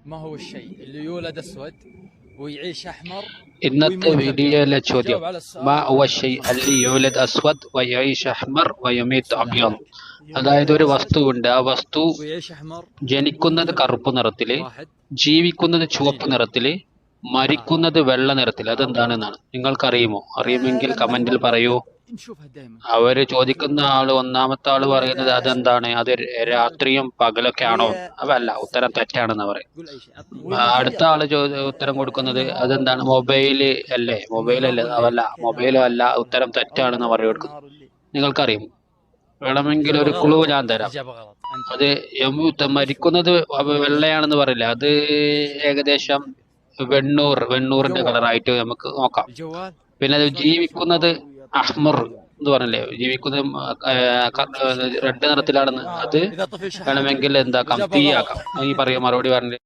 ما هو الشيء اللي يولد أسود ويعيش أحمر ഇന്നത്തെ ويموت أبيض؟ വീഡിയോയിലെ ചോദ്യം جاوب على മാ السؤال. ഹുവ ഷൈ അല്ലി യൂലദ് അസ്വദ് വയഈഷ് അഹ്മർ വയമീത്ത് അബ്യദ്. അതായത് ഒരു വസ്തുവുണ്ട്, ആ വസ്തു ويعيش أحمر ജനിക്കുന്നത് ويموت أبيض. കറുപ്പ് നിറത്തില്, واحد ജീവിക്കുന്നത് ചുവപ്പ് اثنين നിറത്തില്, മരിക്കുന്നത് വെള്ള നിറത്തിൽ. അതെന്താണെന്നാണ് നിങ്ങൾക്കറിയുമോ? അറിയുമെങ്കിൽ കമന്റിൽ പറയൂ. نشوفها دائما. അവര് ചോദിക്കുന്ന ആള്, ഒന്നാമത്തെ ആള് പറയുന്നത് അതെന്താണ്, അത് രാത്രിയും പകലൊക്കെ ആണോ? അതല്ല, ഉത്തരം തെറ്റാണെന്ന് പറയും. قول أي شيء أعطني. അടുത്ത ആള് ഉത്തരം കൊടുക്കുന്നത് അതെന്താണ്, മൊബൈല് അല്ലേ? മൊബൈൽ അല്ലേ? അതല്ല, മൊബൈലും അല്ല, ഉത്തരം തെറ്റാണെന്ന് പറയും. നിങ്ങൾക്കറിയും? വേണമെങ്കിൽ ഒരു ക്ലൂ ഞാൻ തരാം. إجابة غلط. അത് മരിക്കുന്നത് വെള്ളയാണെന്ന് പറയില്ല, അത് ഏകദേശം വെണ്ണൂറിന്റെ കളറായിട്ട് നമുക്ക് നോക്കാം. الجوال. പിന്നെ അത് ജീവിക്കുന്നത് അഹ്മർ എന്ന് പറഞ്ഞില്ലേ, ജീവിക്കുന്നത് റെഡ് നിറത്തിലാണെന്ന്. അത് إذا طفي شحن. വേണമെങ്കിൽ എന്താക്കാം, إجابة غلط. തീയാക്കാം. ഈ പറയുക മറുപടി പറഞ്ഞില്ലേ.